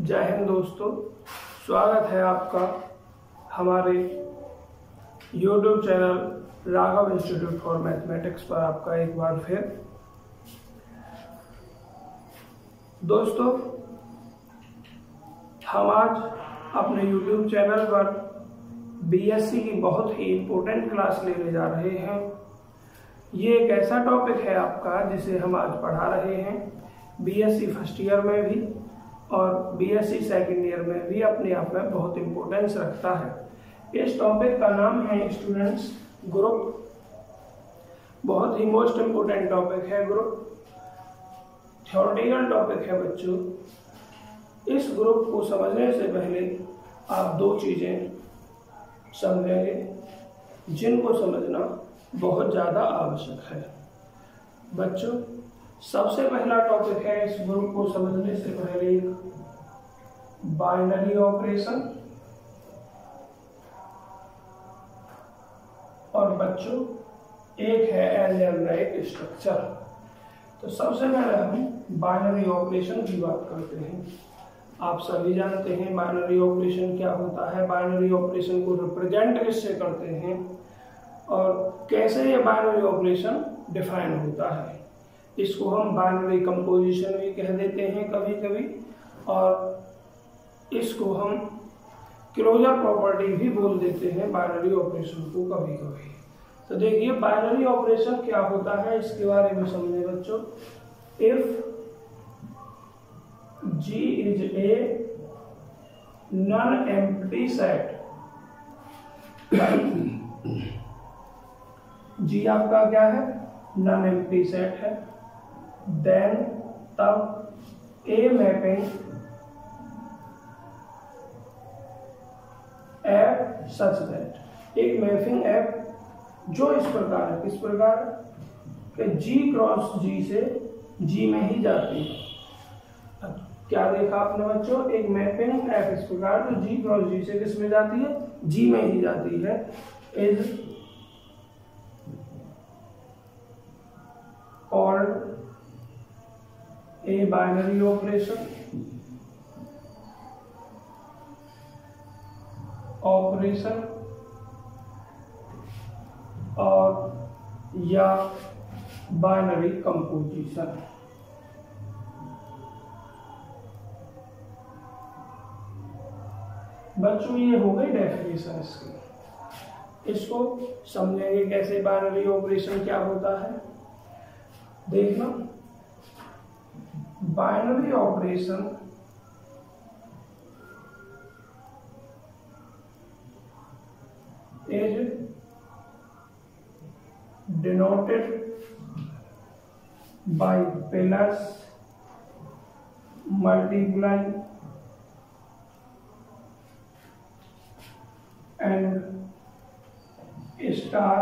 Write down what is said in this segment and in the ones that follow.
जय हिंद दोस्तों, स्वागत है आपका हमारे YouTube channel Raghav institute for mathematics पर। आपका एक बार फिर दोस्तों, हम आज अपने YouTube चैनल पर BSc की बहुत ही इम्पोर्टेंट क्लास लेने जा रहे हैं। ये एक ऐसा टॉपिक है आपका जिसे हम आज पढ़ा रहे हैं BSc फर्स्ट ईयर में भी और BSc सेकेंड ईयर में भी अपने आप में बहुत इम्पोर्टेंस रखता है। इस टॉपिक का नाम है स्टूडेंट्स ग्रुप। बहुत ही मोस्ट इम्पोर्टेंट टॉपिक है ग्रुप, थ्योरेटिकल टॉपिक है बच्चों। इस ग्रुप को समझने से पहले आप दो चीज़ें समझेंगे जिनको समझना बहुत ज़्यादा आवश्यक है बच्चों। सबसे पहला टॉपिक है इस ग्रुप को समझने से पहले बाइनरी ऑपरेशन, और बच्चों एक है अलजेब्राइक स्ट्रक्चर। तो सबसे पहले हम बाइनरी ऑपरेशन की बात करते हैं। आप सभी जानते हैं बाइनरी ऑपरेशन क्या होता है, बाइनरी ऑपरेशन को रिप्रेजेंट किससे करते हैं और कैसे ये बाइनरी ऑपरेशन डिफाइन होता है। इसको हम बाइनरी कंपोजिशन भी कह देते हैं कभी कभी, और इसको हम क्लोजर प्रॉपर्टी भी बोल देते हैं बाइनरी ऑपरेशन को कभी कभी। तो देखिए बाइनरी ऑपरेशन क्या होता है इसके बारे में समझे बच्चों। If G is a non empty set, G आपका क्या है, नॉन एम्प्टी सेट है, देन तब a mapping F such that, एक मैपिंग एफ जो इस प्रकार है, किस प्रकार कि G क्रॉस G से G में ही जाती है। क्या देखा आपने बच्चों, एक मैपिंग एफ इस प्रकार जो G क्रॉस G से किस में जाती है, G में ही जाती है, is called a binary operation. और या बाइनरी कंपोजिशन। बच्चों ये हो गई डेफिनेशन इसकी। इसको समझेंगे कैसे बाइनरी ऑपरेशन क्या होता है। देखना, binary operation is denoted by plus multiply and star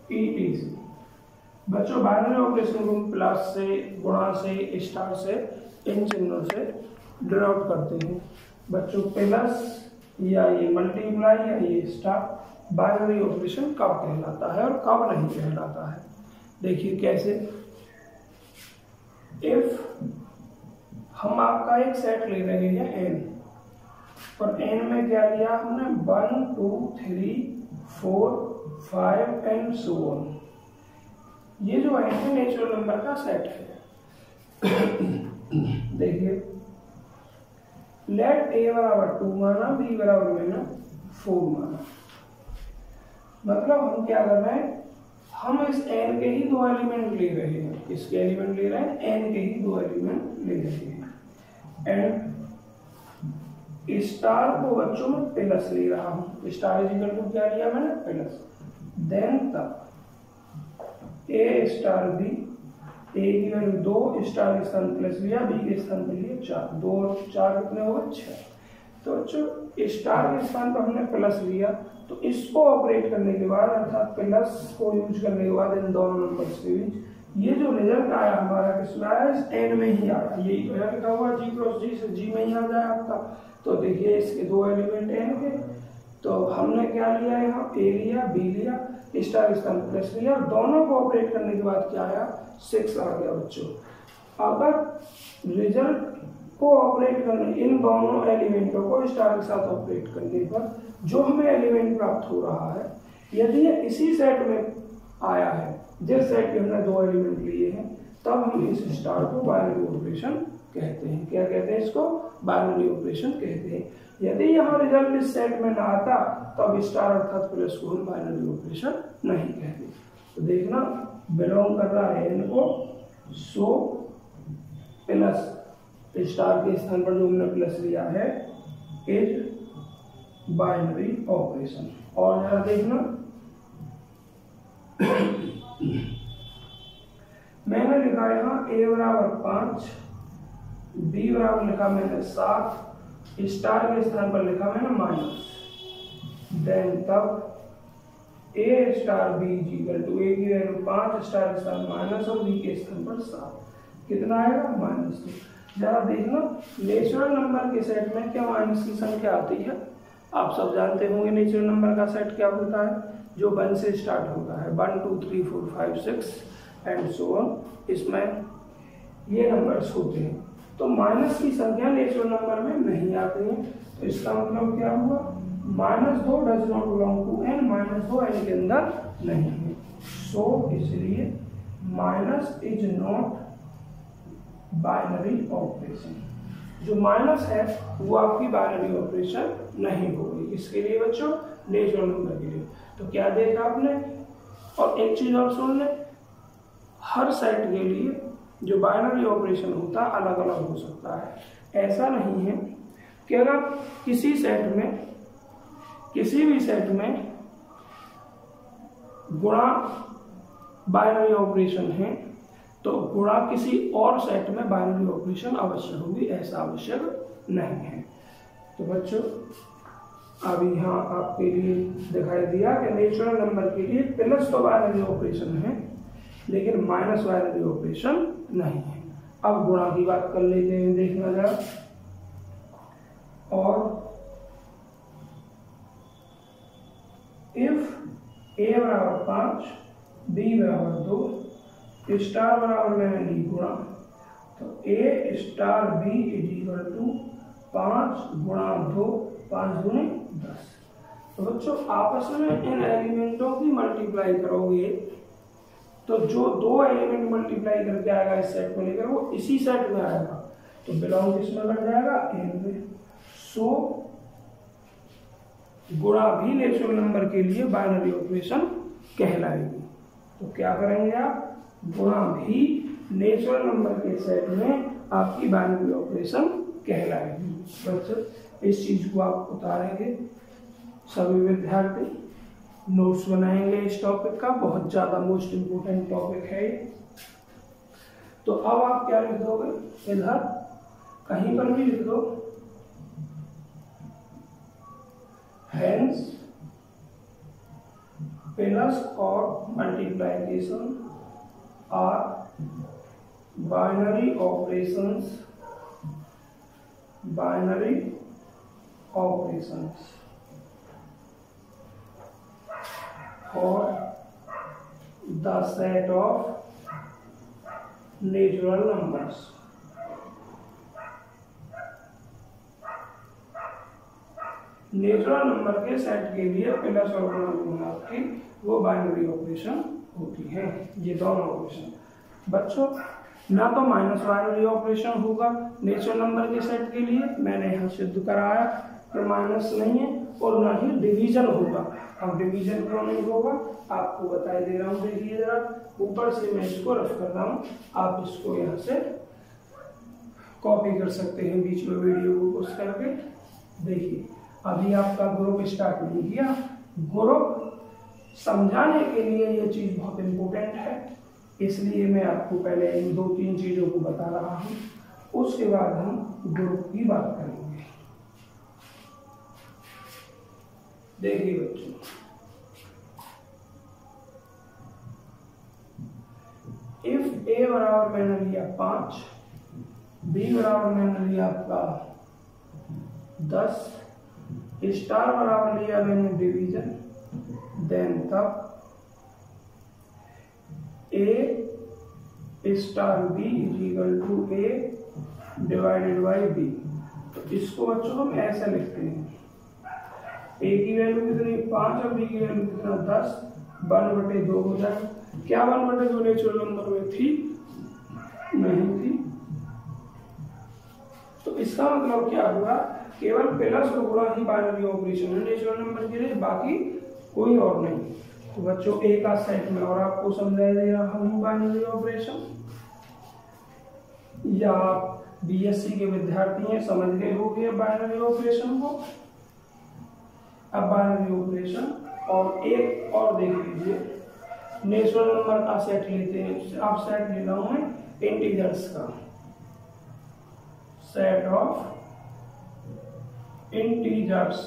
etc। बच्चों बाइनरी ऑपरेशन को प्लस से, गुणा से, स्टार से, इन चिन्हों से डिनोट करते हैं बच्चों। प्लस या ये मल्टीप्लाई या ये स्टार बाइनरी ऑपरेशन कब कहलाता है और कब नहीं कहलाता है। देखिए कैसे। इफ हम आपका एक सेट ले रहे हैं n, और n में क्या लिया हमने 1 2 3 4 5 एंड सो ऑन। ये जो n है नेचुरल नंबर का सेट है। देखिए लेट a बराबर 2 माना, b बराबर मैंने 4 माना। मतलब हम क्या कर रहे हैं, हम इस n के ही दो एलिमेंट ले रहे हैं। इसके एलिमेंट ले रहे हैं, n के ही दो एलिमेंट ले रहे हैं। एंड स्टार को बच्चों में प्लस ले रहा हूं। स्टार इक्वल टू क्या लिया मैंने, प्लस। देन तब a स्टार b, a की वैल्यू 2, स्टार के स्थान प्लस लिया, b के स्थान पर लिए 4, 2 और 4 कितने हो गए 6। तो बच्चों स्टार के स्थान पर हमने प्लस लिया, तो इसको ऑपरेट करने के बाद अर्थात प्लस को यूज करने के बाद इन दोनों नंबर्स के बीच ये जो रिजल्ट आया हमारा किसमें आया, इस n में ही आया। यही लिखा हुआ G क्रॉस G से G में ही आ जाए आपका। तो देखिए इसके दो एलिमेंट n के, तो हमने क्या लिया यहाँ, a लिया, b लिया, स्टार स्थान प्लस लिया, दोनों को ऑपरेट करने के बाद क्या आया, 6 आ गया बच्चों। अगर रिजल्ट को ऑपरेट करने, इन दोनों एलिमेंटों को स्टार के साथ ऑपरेट करने पर जो हमें एलिमेंट प्राप्त हो रहा है, यदि ये इसी सेट में आया है जिस सेट के हमने दो एलिमेंट लिए हैं, तब हम इस स्टार को बाइनरी ऑपरेशन कहते हैं। क्या कहते हैं इसको? बाइनरी ऑपरेशन कहते हैं। यदि यहाँ रिजल्ट इस सेट में ना आता तब स्टार अर्थात प्लस को हम बाइनरी ऑपरेशन नहीं कहते। तो देखना बिलोंग कर रहा है इनको, सो प्लस स्टार के स्थान पर जो हमने प्लस लिया है इज बाइनरी ऑपरेशन। और जरा देखना मैंने लिखा यहाँ a बराबर 5, b बराबर लिखा मैंने 7, स्टार के स्थान पर लिखा मैंने माइनस, देन तब a star b is equal to a की वैल्यू 5, स्टार के स्थान माइनस और b के स्थान पर 7, कितना आएगा? -2। जरा देखना नेचुरल नंबर के सेट में क्या माइनस की संख्या आती है? आप सब जानते होंगे नेचुरल नंबर का सेट क्या होता है, जो 1 से स्टार्ट होता है, 1 2 3 4 5 6 एंड सो ऑन। इसमें ये नंबर्स होते हैं। तो माइनस की संख्या नेचुरल नंबर में नहीं आती है। तो इसका मतलब क्या हुआ? -2 does not belong to n, -2 n के अंदर नहीं है। सो इसलिए minus is not binary operation. जो माइनस है वो आपकी बाइनरी ऑपरेशन नहीं होगी। इसके लिए बच्चों नेचुरल नंबर के लिए। तो क्या देखा आपने? और एक चीज और सुन ले, हर सेट के लिए जो बाइनरी ऑपरेशन होता है अलग अलग हो सकता है। ऐसा नहीं है कि अगर किसी सेट में, किसी भी सेट में गुणा बाइनरी ऑपरेशन है तो गुणा किसी और सेट में बाइनरी ऑपरेशन अवश्य होगी, ऐसा आवश्यक नहीं है। तो बच्चों अभी यहाँ आपके लिए दिखाई दिया कि नेचुरल नंबर के लिए प्लस तो बाइनरी ऑपरेशन है लेकिन माइनस बाइनरी ऑपरेशन नहीं है। अब गुणा की बात कर लेते हैं, देखना जरा। और इफ a बराबर 5, b बराबर 2, स्टार बराबर मैंने ली गुणा, तो a star b is equal to 5 गुणा 2, 5 दूनी 10। तो बच्चों आपस में इन एलिमेंटों की मल्टीप्लाई करोगे तो जो दो एलिमेंट मल्टीप्लाई करके आएगा इस सेट को लेकर वो इसी सेट में आएगा, तो बिलोंग किसमें लग जाएगा? n में। सो गुणा भी नेचुरल नंबर के लिए बाइनरी ऑपरेशन कहलाएगी। तो क्या करेंगे आप? गुणा भी नेचुरल नंबर के सेट में आपकी बाइनरी ऑपरेशन कहलाएगी। बच्चों इस चीज को आप उतारेंगे, सभी विद्यार्थी नोट्स बनाएंगे इस टॉपिक का, बहुत ज्यादा मोस्ट इंपोर्टेंट टॉपिक है ये। तो अब आप क्या लिख दोगे? इधर कहीं पर भी लिख दो, हेंस प्लस और multiplication are binary operations, binary operations for the set of natural numbers। Natural number के सेट के लिए प्लस और गुणा की वो बाइनरी ऑपरेशन होती है। ये दोनों ऑपरेशन बच्चों ना तो माइनस बाइनरी ऑपरेशन होगा नेचुरल नंबर के सेट के लिए, मैंने यहाँ सिद्ध कराया कि माइनस नहीं है, और ना ही डिवीजन होगा। अब डिवीजन क्यों नहीं होगा आपको बताई दे रहा हूँ। देखिए जरा ऊपर से मैं इसको रफ कर रहा हूँ, आप इसको यहाँ से कॉपी कर सकते हैं बीच में वीडियो को पोस्ट करके। देखिए अभी आपका ग्रुप स्टार्ट नहीं किया, ग्रुप समझाने के लिए ये चीज बहुत इम्पोर्टेंट है, इसलिए मैं आपको पहले इन 2-3 चीजों को बता रहा हूँ, उसके बाद हम ग्रुप की बात करेंगे। देखिए बच्चों इफ a बराबर मैंने लिया 5, b बराबर मैंने लिया आपका 10, स्टार बराबर लिया मैंने डिवीजन, देन तब a star b is equal to a divided by b. तो इसको बच्चों हम ऐसा लिखते हैं, ए की वैल्यू कितनी 5 और बी की वैल्यू कितना 10, 1/2 हो जाएगा। क्या 1/2 नेचुरल नंबर में थी? नहीं थी। तो इसका मतलब क्या हुआ, केवल प्लस और गुणा ही बाइनरी ऑपरेशन है नेचुरल नंबर के लिए, बाकी कोई और नहीं। तो बच्चों एक आध सेट में और आपको समझाया दे रहा हूँ बाइनरी ऑपरेशन, या आप बीएससी के विद्यार्थी हैं, समझ गए होंगे बाइनरी ऑपरेशन को। अब बाइनरी ऑपरेशन और एक और देख लीजिए, नेचुरल नंबर का सेट लेते हैं। आप सेट ले रहा हूं मैं इंटीजर्स का, सेट ऑफ इंटीजर्स,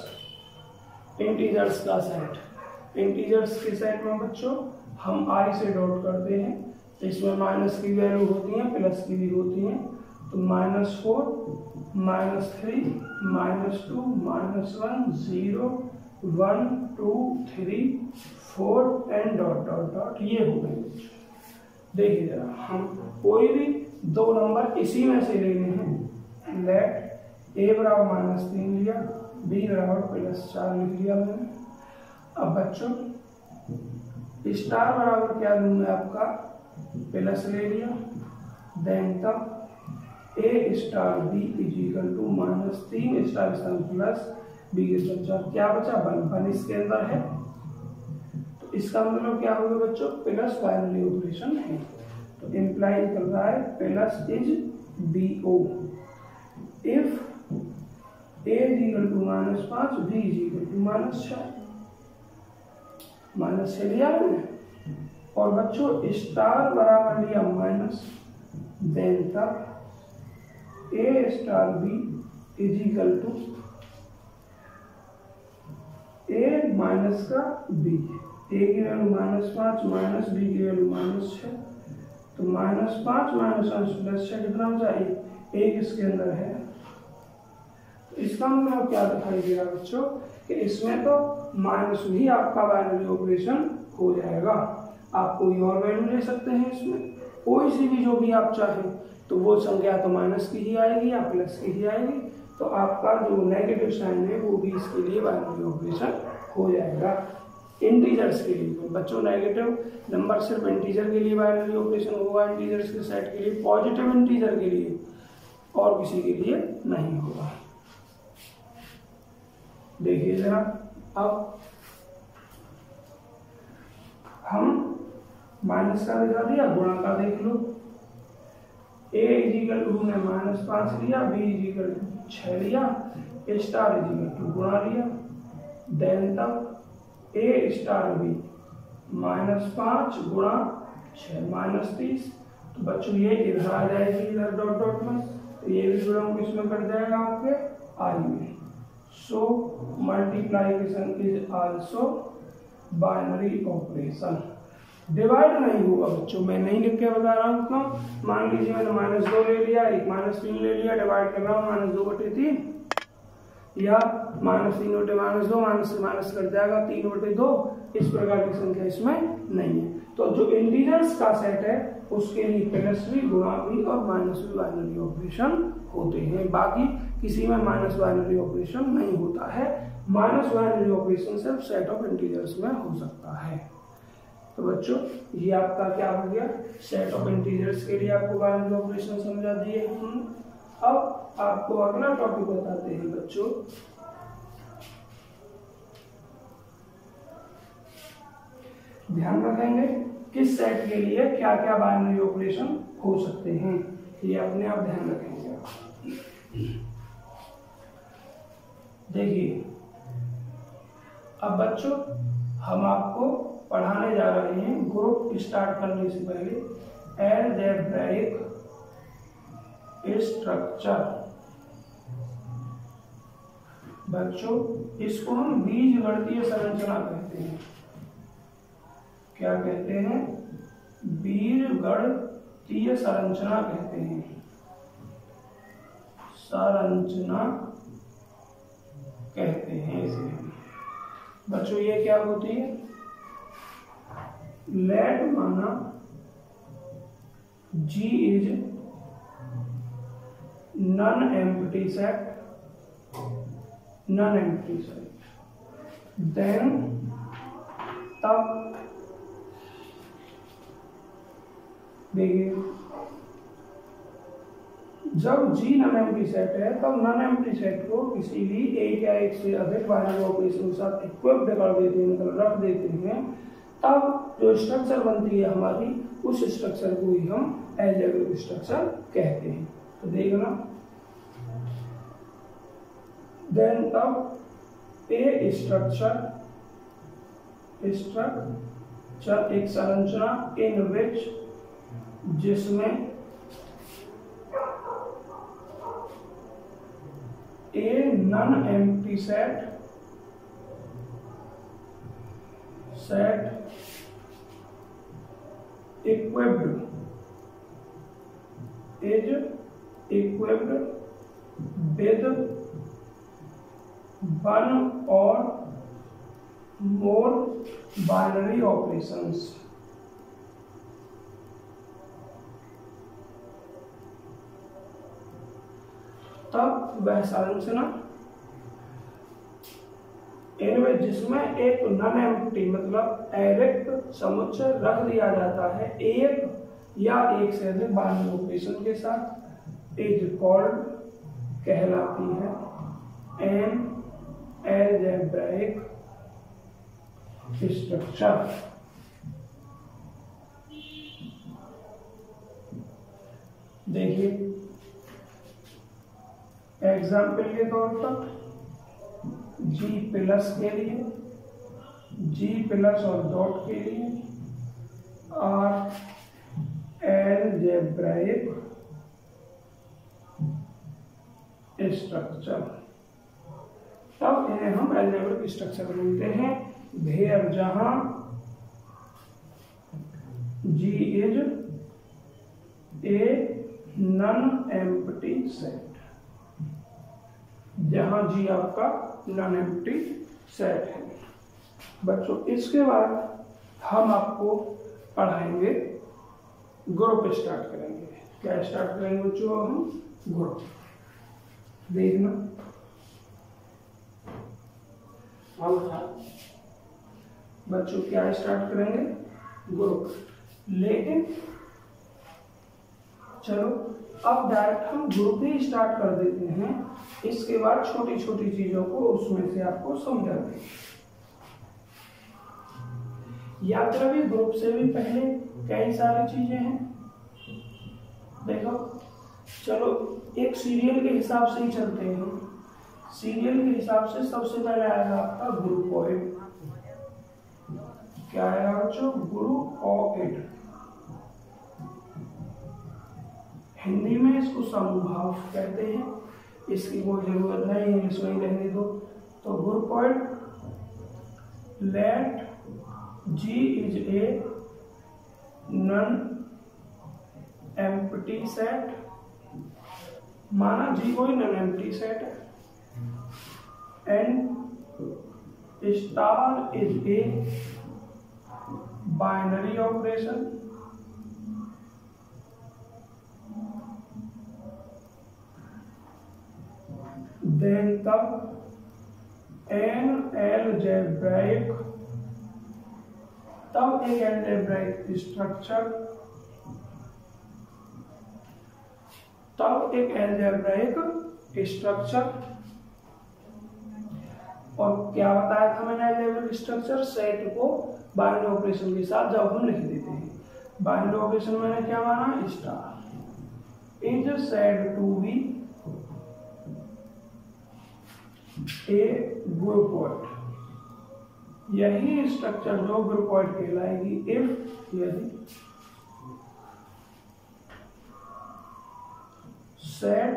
इंटीजर्स का सेट। इंटीजर्स के सेट में बच्चों हम i से डॉट करते हैं, तो इसमें माइनस की वैल्यू होती है, प्लस की भी होती है। तो -4, -3, -2, -1, 0, 1, 2, 3, 4 एंड डॉट डॉट डॉट, ये हो गए। देखिए जरा, हम कोई भी दो नंबर इसी में से लेने हैं। लेट a बराबर -3 लिया, b बराबर +4 लिख लिया मैंने। अब बच्चों स्टार बराबर क्या लूंगा, आपका प्लस ले लिया, देन तब a star b equal to -3 star plus b के साथ 4, क्या बचा 1 इसके अंदर है। तो इसका मतलब क्या होगा बच्चों, प्लस बाइनरी ऑपरेशन है। तो इंप्लाई कर रहा है plus is BO if a equal to -5 b equal to -6, -6 लिया मैंने। और बच्चों स्टार बराबर लिया माइनस, देन तक a star b is equal to a minus का b, a की वैल्यू -5 माइनस b की वैल्यू -6, तो -5 -6 कितना हो जाए, 1 इसके अंदर है। तो इसका मतलब क्या दिखाई दे रहा बच्चों कि इसमें तो माइनस ही आपका बाइनरी ऑपरेशन हो जाएगा। आप कोई और वैल्यू ले सकते हैं इसमें, कोई सी भी जो भी आप चाहें, तो वो संख्या तो माइनस की ही आएगी या प्लस की ही आएगी। तो आपका जो नेगेटिव साइन है वो भी इसके लिए बाइनरी ऑपरेशन हो जाएगा। इंटीजर्स के लिए बच्चों नेगेटिव नंबर सिर्फ इंटीजर के लिए बाइनरी ऑपरेशन होगा, इंटीजर्स के सेट के लिए, पॉजिटिव इंटीजर के लिए और किसी के लिए नहीं होगा। देखिए जरा, अब हम माइनस का दिखा दिया, गुणा का देख लो। a इक्वल टू ने -5 लिया, b इक्वल टू 6 लिया, स्टार इक्वल टू गुणा लिया, देन तक a स्टार b -5 गुणा 6 -30। तो बच्चों ये इधर आ जाएगी, इधर डॉट डॉट में, तो ये भी जुड़ा किसमें कट जाएगा आपके i में। So multiplication is also binary operation. Divide नहीं होगा बच्चों, मैं नहीं लिख के बता रहा हूँ क्यों। मान लीजिए मैंने -2 ले लिया, एक -3 ले लिया, डिवाइड कर रहा हूँ -2/3, या -3 बटे -2, माइनस से माइनस कट जाएगा 3/2। इस प्रकार की संख्या इसमें नहीं है। तो जो इंटीजर्स का सेट है उसके लिए प्लस भी, गुणा भी और माइनस भी बाइनरी ऑपरेशन होते हैं। बाकी किसी में माइनस बाइनरी ऑपरेशन नहीं होता है। माइनस बाइनरी ऑपरेशन सिर्फ सेट ऑफ इंटीजर्स में हो सकता है। तो बच्चों ये आपका क्या हो गया, सेट ऑफ इंटीजर्स के लिए आपको बाइनरी ऑपरेशन समझा दिए। अब आपको अगला टॉपिक बताते हैं बच्चों, ध्यान रखेंगे किस सेट के लिए क्या क्या बाइनरी ऑपरेशन हो सकते हैं, ये अपने आप ध्यान रखेंगे। देखिए अब बच्चों हम आपको पढ़ाने जा रहे हैं ग्रुप स्टार्ट करने से पहले अलजेब्रिक स्ट्रक्चर। बच्चों इसको हम बीजगणितीय संरचना कहते हैं। क्या कहते हैं, बीजगणितीय संरचना कहते हैं। संरचना कहते हैं इसे। बच्चों ये क्या होती है, लेट माना G is non empty set, non empty set, then तब देखिए जब G नॉन एम्प्टी सेट है तब नॉन एम्प्टी सेट को किसी भी एक या एक से अधिक बाइनरी ऑपरेशन के साथ इक्विप्ड कर देते हैं, मतलब रख देते हैं, तब जो स्ट्रक्चर बनती है हमारी, उस स्ट्रक्चर को ही हम अलजेब्रिक स्ट्रक्चर कहते हैं। तो देखना, देन तब ए स्ट्रक्चर एक संरचना इन विच जिसमें ए non empty set equipped with one or more binary operations, तब वह संरचना इनमें जिसमें एक नॉन एम्प्टी मतलब अरिक्त समुच्चय रख दिया जाता है एक या एक से अधिक बाइनरी ऑपरेशन के साथ, इज कॉल्ड कहलाती है एन अलजेब्राइक स्ट्रक्चर। देखिए एग्जाम्पल के तौर पर G प्लस के लिए, G प्लस और डॉट के लिए आर अलजेब्राइक स्ट्रक्चर, तब इन्हें हम अलजेब्रिक स्ट्रक्चर बोलते हैं। वेयर जहां G is a non empty set, जहां G आपका नॉन एम्प्टी सेट है। बच्चों इसके बाद हम आपको पढ़ाएंगे ग्रुप, स्टार्ट करेंगे। क्या स्टार्ट करेंगे बच्चों? हम ग्रुप। देखना बच्चों क्या स्टार्ट करेंगे? ग्रुप। लेकिन चलो अब डायरेक्ट हम ग्रुप ही स्टार्ट कर देते हैं, इसके बाद छोटी छोटी चीजों को उसमें से आपको समझा देंगे। यात्रा भी ग्रुप से भी पहले कई सारी चीजें हैं। देखो चलो एक सीरियल के हिसाब से ही चलते हैं। सीरियल के हिसाब से सबसे पहले आएगा आपका ग्रुपोइड। क्या आएगा बच्चों? ग्रुपोइड। हिंदी में इसको समूहाव कहते हैं, इसकी कोई जरूरत नहीं, इंग्लिश में ही रहने दो। तो groupoid let G is a non empty set, माना G कोई नॉन एम्प्टी सेट है, and star is a binary operation, then तब एन अलजेब्राइक, तब एक अलजेब्राइक स्ट्रक्चर, तब एक अलजेब्राइक स्ट्रक्चर। और क्या बताया था मैंने अलजेब्राइक स्ट्रक्चर? सेट को बाइनरी ऑपरेशन के साथ जब हम लिख देते हैं, बाइनरी ऑपरेशन मैंने क्या माना? Star is said to be a groupoid. यही स्ट्रक्चर जो ग्रुपोइड कहलाएगी इफ यदि set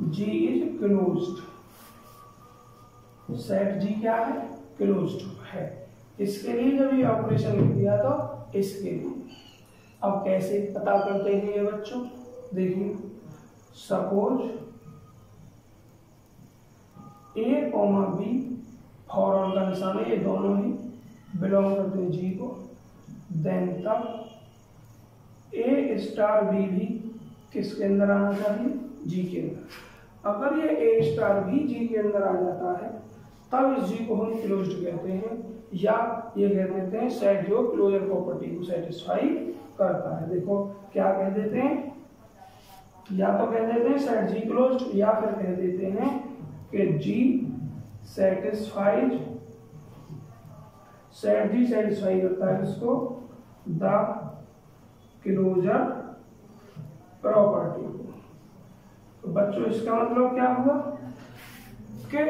G is closed. Set G क्या है? क्लोज्ड है। इसके लिए जब ये ऑपरेशन लिख दिया तो इसके लिए। अब कैसे पता करते हैं ये बच्चों? देखिए suppose A comma B forward का निशान है, ये दोनों ही बिलोंग करते हैं G को। देन तब A स्टार B भी किसके अंदर आना चाहिए, जी के अंदर। अगर ये ए स्टार भी जी के अंदर आ जाता है तब इस जी को हम क्लोज्ड कहते हैं, या ये कह देते हैं सेट जो क्लोजर प्रॉपर्टी को सेटिस्फाई करता है। देखो क्या कह देते हैं, या तो कह देते हैं सेट जी क्लोज्ड, या फिर कह देते हैं कि जी सेटिस्फाइज, सेट जी सेटिस्फाई करता है इसको द क्लोजर प्रॉपर्टी को। तो बच्चों इसका मतलब क्या हुआ कि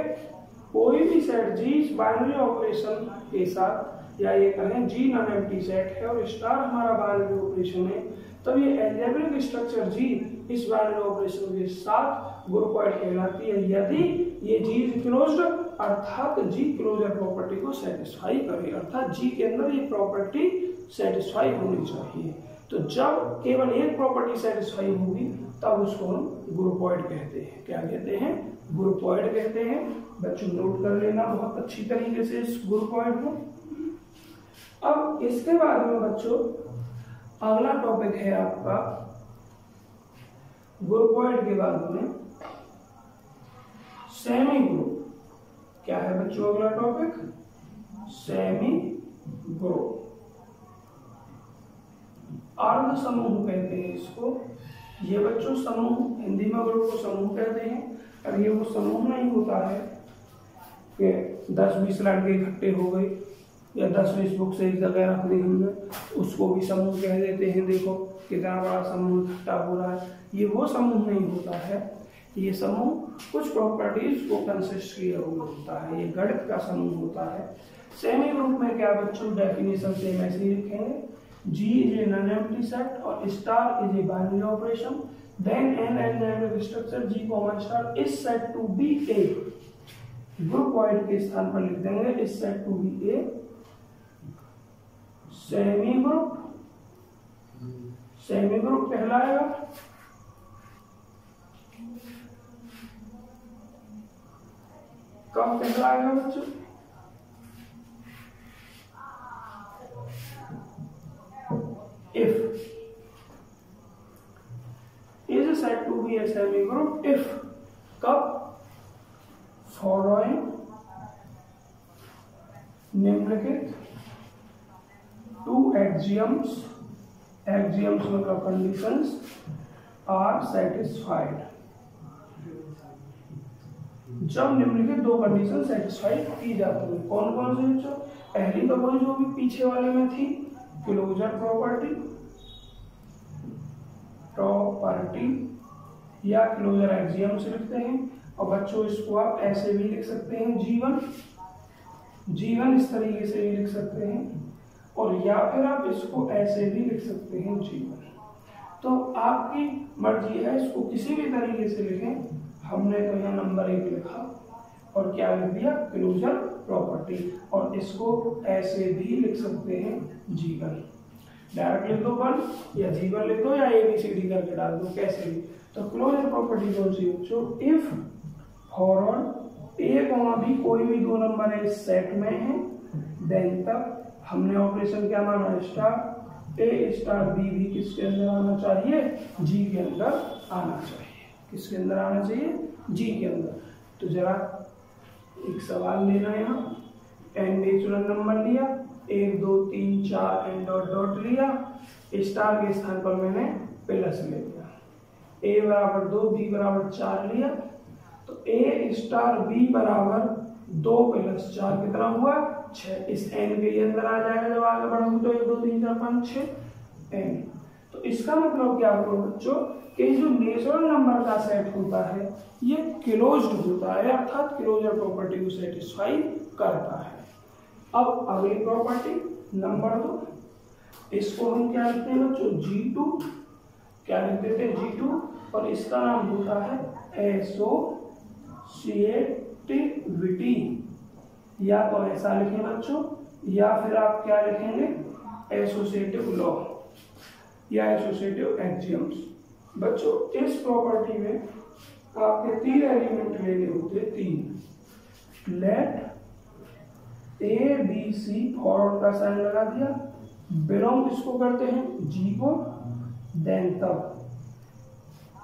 कोई भी सेट जी इस बाइनरी ऑपरेशन के साथ, या ये कहें जी नॉन एम्प्टी सेट है और स्टार हमारा बाइनरी ऑपरेशन है, तब ये अलजेब्रिक स्ट्रक्चर जी इस बाइनरी ऑपरेशन के साथ ग्रुपॉइड कहलाती है यदि ये जी क्लोज्ड अर्थात जी क्लोजर प्रॉपर्टी को सेटिस्फाई करे, अर्थात जी के अंदर ये प्रॉपर्टी सेटिस्फाई होनी चाहिए। तो जब केवल एक प्रॉपर्टी सेटिस्फाई होगी तब उसको हम ग्रुपॉइड कहते हैं। क्या कहते हैं, ग्रुपॉइड कहते हैं। बच्चों नोट कर लेना बहुत अच्छी तरीके से इस ग्रुपॉइड को। अब इसके बाद में बच्चों अगला टॉपिक है आपका ग्रुपॉइड के बाद में सेमी ग्रुप। क्या है बच्चों अगला टॉपिक, सेमी ग्रुप। अर्ध समूह कहते हैं इसको। ये बच्चों समूह, हिंदी में ग्रुप को समूह कहते हैं, और ये वो समूह नहीं होता है कि 10-20 लड़के इकट्ठे हो गए या 10-20 बुक से एक जगह रख दी हमने, उसको भी समूह कह देते हैं। देखो कितना बड़ा समूह इकट्ठा हो रहा है, ये वो समूह नहीं होता है। ये समूह कुछ प्रॉपर्टीज को कंसिस्ट किया हुआ होता है, ये गणित का समूह होता है। सेमी ग्रुप में क्या बच्चों डेफिनेशन सेम ऐसे ही लिखेंगे, G is a non-empty set और star is a binary operation. Then an algebraic structure G, star is said to be a ग्रुपॉइड के स्थान पर लिख देंगे is said to be a semi group. Semi group कहलाएगा। कब कहलाएगा बच्चों, if is said to be a semi group if कब, following निम्नलिखित two axioms, axioms मतलब conditions are satisfied। जब निम्नलिखित दो कंडीशन सेटिस्फाई की जाती है। कौन कौन सी बच्चों, पहली तो वही जो भी पीछे वाले में थी, क्लोजर प्रॉपर्टी, या क्लोजर एक्सियम से लिखते हैं। और बच्चों इसको आप ऐसे भी लिख सकते हैं जीवन इस तरीके से भी लिख सकते हैं, और या फिर आप इसको ऐसे भी लिख सकते हैं जीवन। तो आपकी मर्जी है, इसको किसी भी तरीके से लिखें। हमने तो यहाँ नंबर 1 लिखा और क्या लिख दिया, क्लोजर प्रॉपर्टी, और इसको ऐसे भी लिख सकते हैं जीवन। डायरेक्ट लिख दो 1 या जीवन लिख दो या ABCD करके डाल दो, कैसे भी। तो क्लोजर प्रॉपर्टी कौन सी बच्चों, if forward a comma b कोई भी दो नंबर है इस सेट में है, देन तक हमने ऑपरेशन क्या माना, स्टार ए स्टार बी भी किसके अंदर आना चाहिए, जी के अंदर आना चाहिए। किसके अंदर आना चाहिए, जी के अंदर। तो जरा एक सवाल लेना, यहाँ n नेचुरल नंबर लिया, 1 2 3 4 एंड डॉट डॉट लिया, स्टार के स्थान पर मैंने प्लस ले लिया, a बराबर 2 b बराबर 4 लिया, तो a स्टार b बराबर 2 + 4 कितना हुआ 6। इस n के अंदर आ जाएगा जब आगे बढ़ोगे तो 1 2 3 4 5 6 n। तो इसका मतलब क्या होगा बच्चों कि जो नेचुरल नंबर का सेट होता है ये क्लोज्ड होता है, अर्थात क्लोजर प्रॉपर्टी को सेटिस्फाई करता है। अब अगली प्रॉपर्टी नंबर 2, इसको हम क्या लिखते हैं बच्चों, G2, क्या लिख देते हैं G2, और इसका नाम होता है एसोसिएटिविटी। या तो ऐसा लिखें बच्चों, या फिर आप क्या लिखेंगे, एसोसिएटिव लॉ या एसोसिएटिव एक्सियम्स। बच्चों इस प्रॉपर्टी में आपके 3 एलिमेंट लेने होते हैं, 3। Let a b c, forward का साइन लगा दिया, बिलोंग इसको करते हैं जी को, देन तब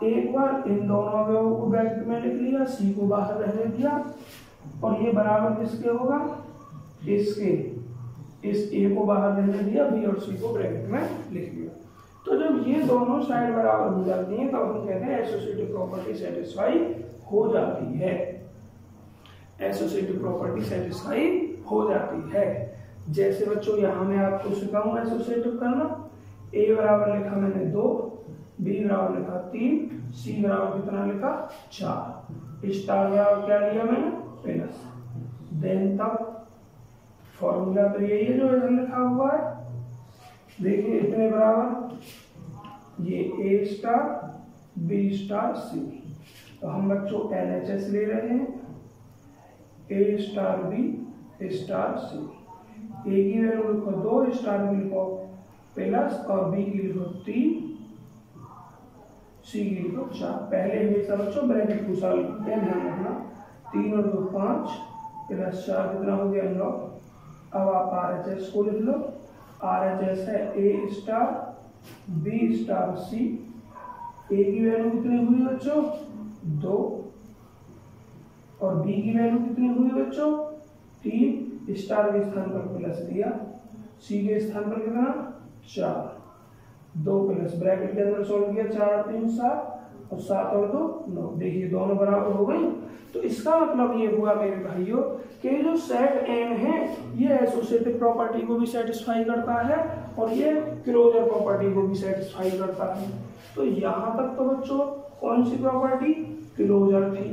एक बार इन दोनों अवयवों को ब्रैकेट में लिख लिया, सी को बाहर रहने दिया, और ये बराबर किसके होगा, इसके, इस ए को बाहर रहने दिया, बी और सी को ब्रैकेट में लिख लिया। तो जब ये दोनों साइड बराबर हो जाती हैं तब हम कहते हैं एसोसिएटिव प्रॉपर्टी सेटिस्फाई हो जाती है, एसोसिएटिव प्रॉपर्टी सेटिस्फाई हो जाती है। जैसे बच्चों यहाँ मैं आपको सिखाऊंगा एसोसिएटिव करना। ए बराबर लिखा मैंने 2, बी बराबर लिखा 3, सी बराबर कितना लिखा 4, स्टार बराबर क्या लिया मैंने प्लस, देन तब फॉर्मूला तो यही है जो इधर लिखा हुआ है। देखिए इतने बराबर ये ए स्टार बी स्टार सी, तो हम बच्चों LHS ले रहे हैं, ए स्टार बी स्टार सी। ए की वैल्यू लिखो 2, स्टार की लिखो प्लस, और बी की लिखो 3, सी की लिखो 4। पहले हमेशा बच्चों ब्रैकेट को सॉल्व करते हैं, ध्यान रखना। 3 और 2 5 प्लस 4 कितना हो गया 9। अब आप RHS को लिख लो। RHS है ए स्टार बी स्टार सी। ए की वैल्यू कितनी हुई बच्चों 2, और बी की वैल्यू कितनी हुई बच्चों 3, स्टार के स्थान पर प्लस दिया, सी के स्थान पर कितना 4, 2 प्लस ब्रैकेट के अंदर सॉल्व किया, 4 और 3 7, और 7 और 2 9। देखिए दोनों बराबर हो गई। तो इसका मतलब ये हुआ मेरे भाइयों कि जो सेट एन है ये एसोसिएटिव प्रॉपर्टी को भी सेटिस्फाई करता है और ये क्लोजर प्रॉपर्टी को भी सेटिस्फाई करता है। तो यहाँ तक तो बच्चों कौन सी प्रॉपर्टी क्लोजर थी,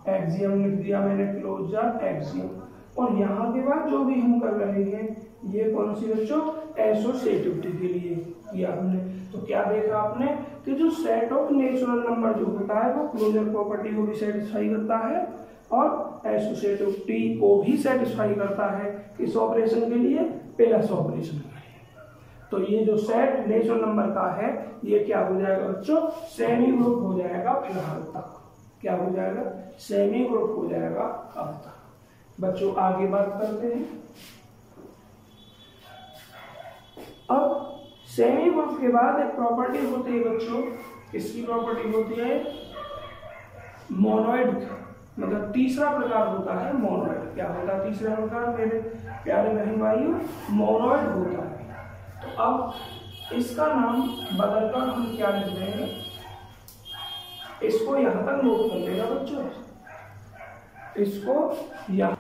एक्सियम लिख दिया मैंने क्लोजर एक्सियम। और यहाँ के बाद जो भी हम कर रहे हैं ये कौन सी बच्चों एसोसिएटिविटी के लिए किया हमने। तो क्या देखा आपने कि जो सेट ऑफ नेचुरल नंबर जो होता है वो क्लोजर प्रॉपर्टी को भी सेटिस्फाई करता है और एसोसिएटिविटी को भी सेटिस्फाई करता है। किस ऑपरेशन के लिए, प्लस ऑपरेशन के लिए। तो ये जो सेट नेचुरल नंबर का है ये क्या हो जाएगा बच्चों सेमी ग्रुप हो जाएगा फिलहाल तक। क्या हो जाएगा सेमी ग्रुप हो जाएगा अब तक। बच्चों आगे बात करते हैं। अब सेमी ग्रुप के बाद एक प्रॉपर्टी होती है बच्चों, किसकी प्रॉपर्टी होती है मोनोइड, मतलब तीसरा प्रकार होता है मोनोइड। क्या होता है तीसरा प्रकार मेरे प्यारे बहन भाइयों, मोनोइड होता है। तो अब इसका नाम बदलकर हम क्या लिख देंगे, इसको यहां तक नोट कर लेगा बच्चों, इसको यहां।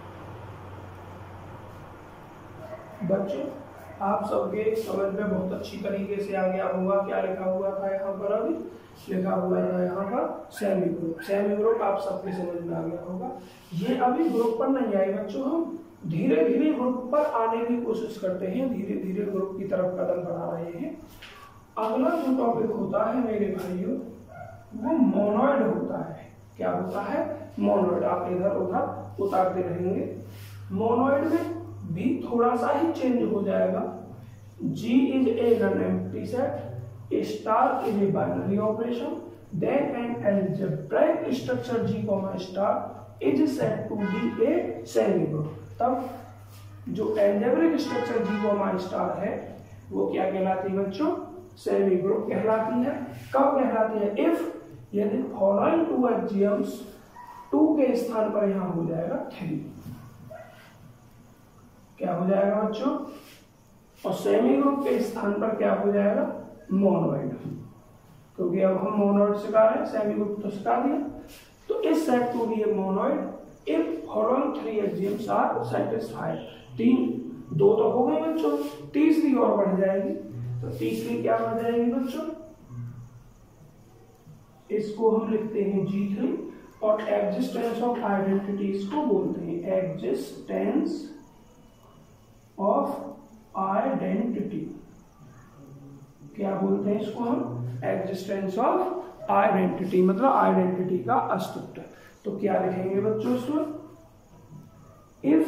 बच्चों आप सबके समझ में बहुत अच्छी तरीके से आ गया होगा। क्या लिखा हुआ था यहाँ पर, अभी लिखा हुआ था यहाँ पर सेमी ग्रुप। सेमी ग्रुप आप सबके समझ में आ गया होगा। ये अभी ग्रुप पर नहीं आए बच्चों, हम धीरे धीरे ग्रुप पर आने की कोशिश करते हैं, धीरे धीरे ग्रुप की तरफ कदम बढ़ा रहे हैं। अगला जो टॉपिक होता है मेरे भाइयों वो मोनोइड होता है। क्या होता है मोनोइड। आप इधर उधर उतारते रहेंगे। मोनोइड में भी थोड़ा सा ही चेंज हो जाएगा। G is a non-empty set, a star is a binary operation, then an algebraic structure G, star is said to be a semigroup। तब जो algebraic structure G, star है वो क्या कहलाती है बच्चों सेमीग्रुप कहलाती है। कब कहलाती है, इफ यदि फॉलोइंग टू एक्सियम्स 2 के स्थान पर यहाँ हो जाएगा 3। क्या हो जाएगा बच्चों, और सेमी ग्रुप के स्थान पर क्या हो जाएगा मोनोइड, क्योंकि अब हम मोनोइड सिखा रहे हैं, सेमी ग्रुप तो सिखा दिया। तो इस set to be a monoid if following 3 axioms are satisfied. 2 तो हो गए बच्चों, तीसरी और बढ़ जाएगी। तो तीसरी क्या बढ़ जाएगी बच्चों, इसको हम लिखते हैं G3 और एग्जिस्टेंस ऑफ आइडेंटिटीज को बोलते हैं एग्जिस्टेंस ऑफ आइडेंटिटी। क्या बोलते हैं इसको हम एग्जिस्टेंस ऑफ आइडेंटिटी, मतलब आइडेंटिटी का अस्तित्व। तो क्या लिखेंगे बच्चों इसमें, इफ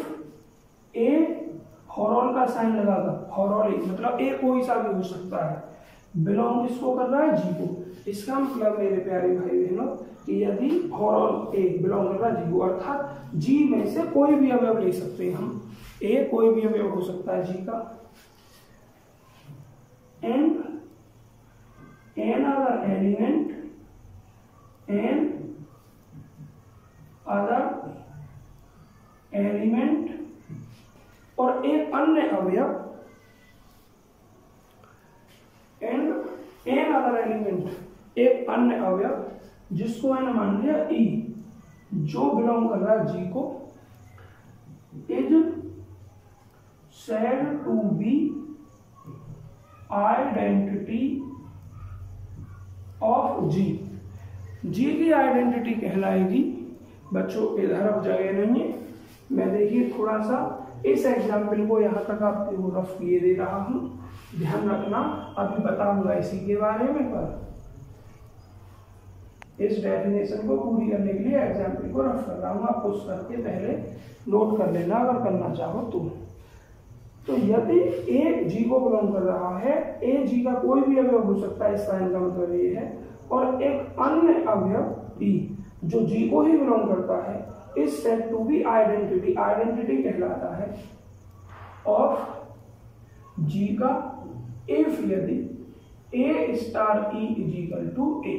ए फॉर का साइन लगाकर, फॉर मतलब ए कोई सा भी हो सकता है, बिलोंग किसको कर रहा है जी को। इसका मतलब मेरे प्यारे भाई बहनों कि यदि फॉर ए बिलोंग कर रहा है जी को, अर्थात जी में से कोई भी अवयव ले सकते हैं हम, ए कोई भी अवयव हो सकता है जी का, एंड एन अदर एलिमेंट और एक अन्य अवयव एन अदर एलिमेंट, एक अन्य अवयव जिसको मैंने मान लिया ई, जो बिलोंग कर रहा है जी को, is said to be identity of G. G की आइडेंटिटी कहलाएगी बच्चों, इधर अब जगह नहीं है, मैं देखिए थोड़ा सा इस एग्जाम्पल को यहाँ तक आपको रफ किए दे रहा हूँ, ध्यान रखना, अभी बताऊंगा इसी के बारे में, पर इस डेफिनेशन को पूरी करने के लिए एग्जाम्पल को रफ कर रहा हूँ, आप उस करके पहले नोट कर लेना अगर करना चाहो तो यदि ए जी को बिलोंग कर रहा है, ए जी का कोई भी अवयव हो सकता है, इसका इनका मतलब ये है, और एक अन्य अवयव ई जो जी को ही बिलोंग करता है, is said to be identity, identity कहलाता है ऑफ जी का, इफ यदि a star e is equal to a,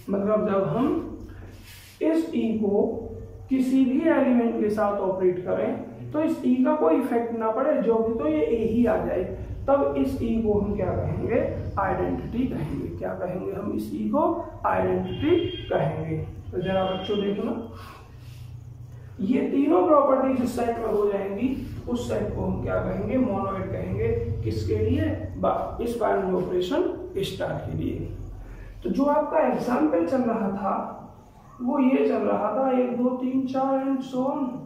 मतलब जब हम इस ई को किसी भी एलिमेंट के साथ ऑपरेट करें तो इस ई का कोई इफेक्ट ना पड़े, जो भी तो ये ए ही आ जाए, तब इस ई को हम क्या कहेंगे, आइडेंटिटी कहेंगे। क्या कहेंगे हम इस ई को, आइडेंटिटी कहेंगे। तो जरा बच्चों देखना, ये तीनों प्रॉपर्टी जिस सेट में हो जाएंगी उस सेट को हम क्या कहेंगे, मोनोइड कहेंगे। किसके लिए, इस बाइनरी ऑपरेशन स्टार के लिए। तो जो आपका एग्जाम्पल चल रहा था वो ये चल रहा था 1 2 3 4 एंड सो ऑन।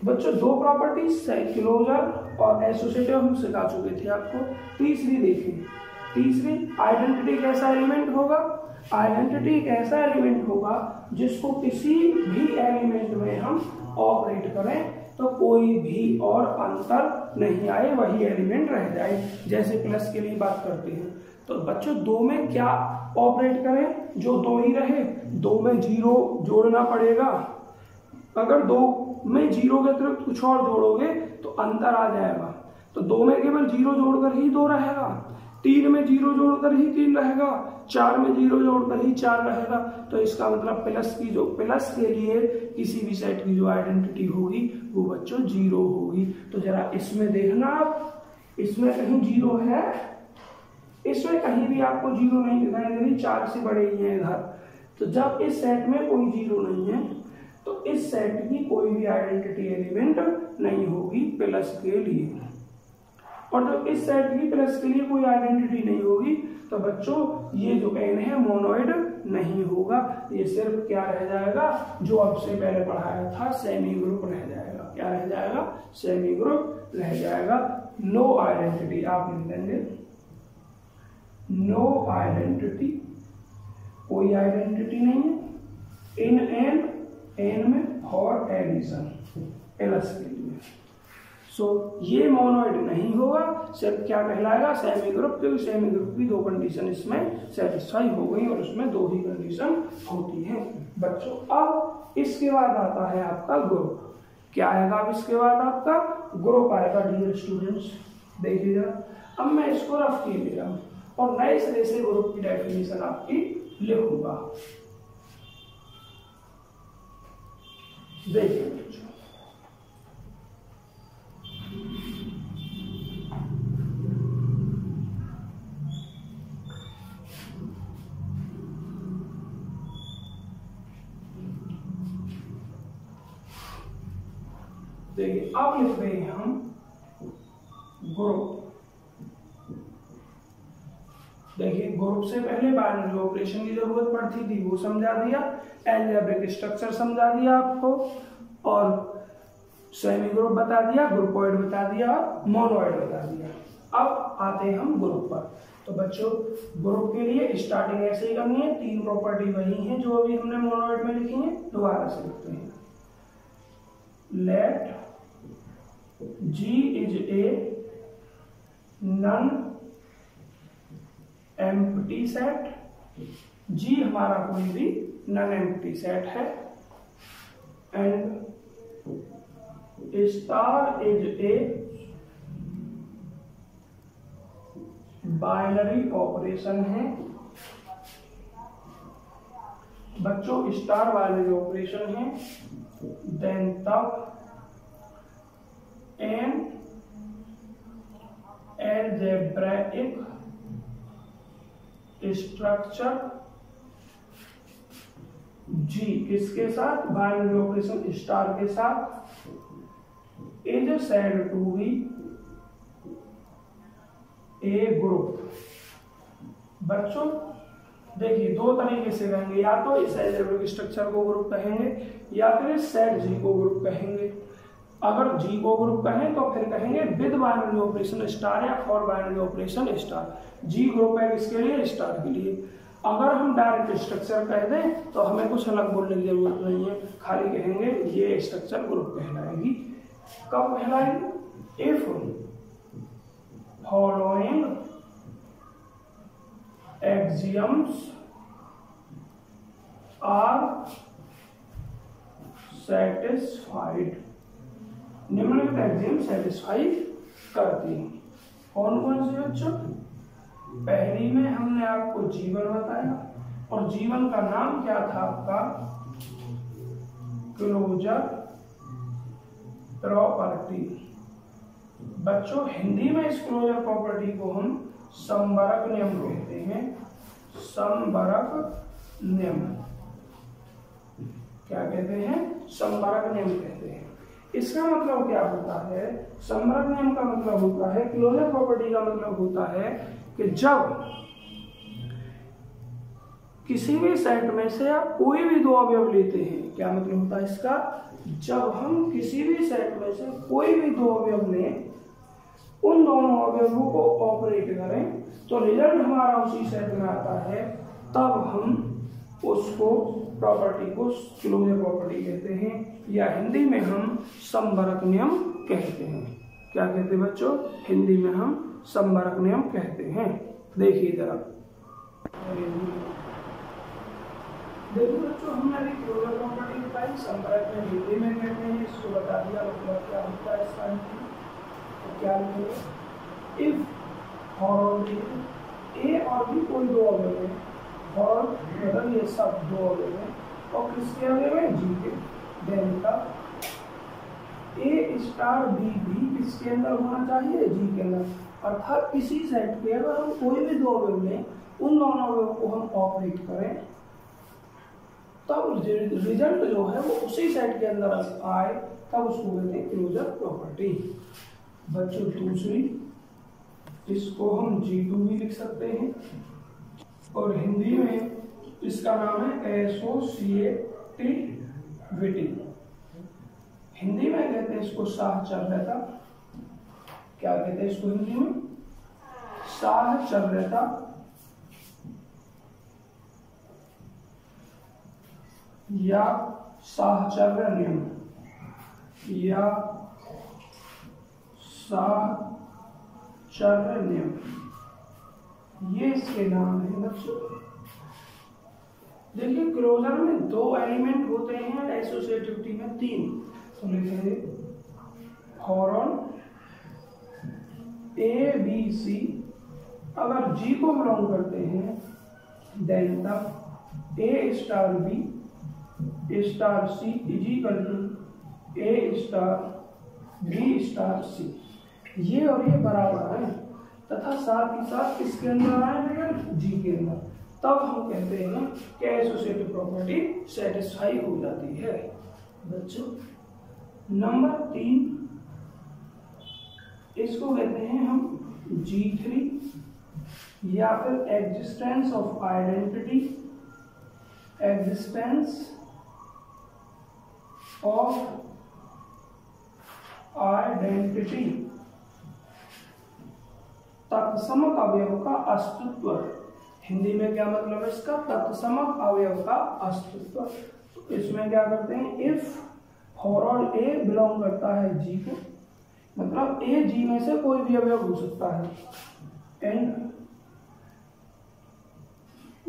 बच्चों दो प्रॉपर्टीज क्लोजर और एसोसिएटिव हम सिखा चुके थे आपको। तीसरी देखें, तीसरी आइडेंटिटी कैसा एलिमेंट होगा, आइडेंटिटी एक ऐसा एलिमेंट होगा जिसको किसी भी एलिमेंट में हम ऑपरेट करें तो कोई भी और अंतर नहीं आए, वही एलिमेंट रह जाए। जैसे प्लस के लिए बात करते हैं तो बच्चों दो में क्या ऑपरेट करें, जो दो ही रहे, दो में जीरो जोड़ना पड़ेगा। अगर दो में जीरो के अतिरिक्त कुछ और जोड़ोगे तो अंतर आ जाएगा। तो दो में केवल जीरो जोड़कर ही दो रहेगा, तीन में जीरो जोड़कर ही तीन रहेगा, चार में जीरो जोड़कर ही चार रहेगा। तो इसका मतलब प्लस की जो प्लस के लिए किसी भी सेट की जो आइडेंटिटी होगी वो बच्चों जीरो होगी। तो जरा इसमें देखना आप, इसमें कहीं जीरो है, इसमें कहीं भी आपको जीरो नहीं दिखाई दे रही, चार से बड़े ही है इधर। तो जब इस सेट में कोई जीरो नहीं है तो इस सेट की कोई भी आइडेंटिटी एलिमेंट नहीं होगी प्लस के लिए। और जब इस सेट की प्लस के लिए कोई आइडेंटिटी नहीं होगी तो बच्चों ये जो एन है मोनोइड नहीं होगा, ये सिर्फ क्या रह जाएगा, जो आपसे पहले पढ़ाया था सेमी ग्रुप रह जाएगा। क्या रह जाएगा, सेमी ग्रुप रह जाएगा। नो आइडेंटिटी आप लिख देंगे, नो आइडेंटिटी, कोई आइडेंटिटी नहीं है इन एन, एन में और एडिशन प्लस के लिए। सो ये मोनोइड नहीं होगा, सिर्फ क्या कहलाएगा, सेमी ग्रुप, क्योंकि सेमी ग्रुप की दो कंडीशन इसमें सेटिस्फाई हो गई और उसमें दो ही कंडीशन होती है बच्चों। अब इसके बाद आता है आपका ग्रुप। क्या आएगा अब इसके बाद आपका ग्रुप आएगा डियर स्टूडेंट्स, देखिएगा। अब मैं इसको रफ किए ले रहा हूँ और नए सिरे से ग्रुप की डेफिनेशन आपकी लिखूंगा। देखिए बच्चों, देखिए अब लिख रहे हैं हम ग्रुप। देखिए ग्रुप से पहले बाइनरी ऑपरेशन की जरूरत पड़ती थी, वो समझा दिया, अलजेब्रिक स्ट्रक्चर समझा दिया आपको, और सेमी ग्रुप बता दिया, ग्रुपोइड बता दिया और मोनोइड बता दिया। अब आते हैं हम ग्रुप पर। तो बच्चों ग्रुप के लिए स्टार्टिंग ऐसे ही करनी है, तीन प्रॉपर्टी वही हैं जो अभी हमने मोनोइड में लिखी है, दोबारा से लिखते हैं। Let G is a non empty set, G हमारा कोई भी नन एम्प्टी सेट है, and star is a binary operation है बच्चों, स्टार बाइनरी ऑपरेशन है, देन तब एन अलजेब्राइक स्ट्रक्चर जी किसके साथ, बाइनरी ऑपरेशन स्टार के साथ, is said to be a group. बच्चों देखिए दो तरीके से कहेंगे, या तो इस अलजेब्रिक स्ट्रक्चर को ग्रुप कहेंगे या फिर सेट जी को ग्रुप कहेंगे। अगर जी को ग्रुप कहें तो फिर कहेंगे विद बाइनरी ऑपरेशन स्टार या for binary operation star. G group है किसके लिए, स्टार के लिए। अगर हम डायरेक्ट स्ट्रक्चर कह दें तो हमें कुछ अलग बोलने की जरूरत नहीं है, खाली कहेंगे ये स्ट्रक्चर ग्रुप कहलाएगी। कब कहलाएगी, if following axioms are satisfied. निम्नलिखित एक्सियम सेटिस्फाई करती हैं। कौन कौन से बच्चों, पहली में हमने आपको जीवन बताया और जीवन का नाम क्या था आपका, क्लोजर प्रॉपर्टी। बच्चों हिंदी में इस क्लोजर प्रॉपर्टी को हम समवरक नियम कहते हैं। समवरक नियम क्या कहते हैं, समवरक नियम कहते हैं। इसका मतलब क्या होता है, समवरक नियम का मतलब होता है, क्लोजर प्रॉपर्टी का मतलब होता है कि जब किसी भी सेट में से आप कोई भी दो अवयव लेते हैं, क्या मतलब होता है इसका, जब हम किसी भी सेट में से कोई भी दो अवयव लें, उन दोनों अवयवों को ऑपरेट करें तो रिजल्ट हमारा उसी सेट में आता है, तब हम उसको प्रॉपर्टी को क्लोजर प्रॉपर्टी कहते हैं, या हिंदी में हम समवरक नियम कहते हैं। क्या कहते हैं बच्चों, हिंदी में हम समवरक नियम कहते हैं। देखिए जरा, देखिए बच्चों हमने अभी क्लोजर प्रॉपर्टी बताई, समवरक नियम हिंदी में कहते हैं, इसको बता दिया मतलब क्या होता है इसका। तो क्या लिखेंगे, इफ और ए और भी कोई दो अवयव है, और मतलब ये सब दो अवयव है और किसके अवयव है, जी के, देन का ए स्टार बी भी किसके अंदर होना चाहिए, जी के अंदर। अर्थात इसी सेट के अगर हम कोई भी दो अवयव लें, उन दोनों अवयव को हम ऑपरेट करें, तब रिजल्ट जो है वो उसी सेट के अंदर आए, तब उसको कहते हैं क्लोजर प्रॉपर्टी। बच्चों दूसरी, इसको हम G2 भी लिख सकते हैं और हिंदी में इसका नाम है एसोसिएटिविटी। हिंदी में कहते हैं इसको साहचर्यता। क्या कहते हैं इसको हिंदी में, साहचर्यता या साहचर्य नियम या साहचर्य नियम, ये इसके नाम है बच्चों। देखिए क्लोजर में दो एलिमेंट होते हैं, एसोसिएटिविटी में तीन। तो लिखेंगे फॉरन ए बी सी, अगर जी को बिलोंग करते हैं, देन तब a star b star c is equal to a star b star c. ये और ये बराबर है तथा साथ ही साथ किसके अंदर आए, जी के अंदर, तब हम कहते हैं कि एसोसिएटिव प्रॉपर्टी सेटिस्फाई हो जाती है। बच्चों नंबर 3, इसको कहते हैं हम G3 या फिर existence of identity. Existence of identity, तत्समक अवयव का अस्तित्व। हिंदी में क्या मतलब है इसका, तत्समक अवयव का अस्तित्व। तो इसमें क्या करते हैं, इफ फॉर ए बिलोंग करता है जी को, मतलब ए जी में से कोई भी अवयव हो सकता है, एन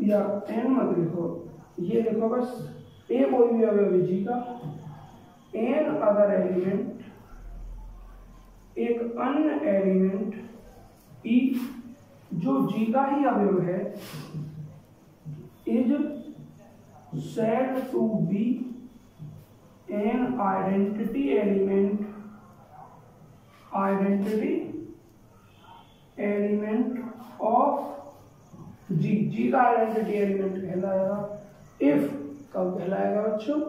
या एन मत लिखो, ये लिखो बस ए कोई भी अवयव है जी का, एन अदर एलिमेंट, एक अन्य एलिमेंट ई जो जी का ही अवयव है is said to be an identity element of G का आइडेंटिटी एलिमेंट कहलाएगा इफ, कब कहलाएगा बच्चों,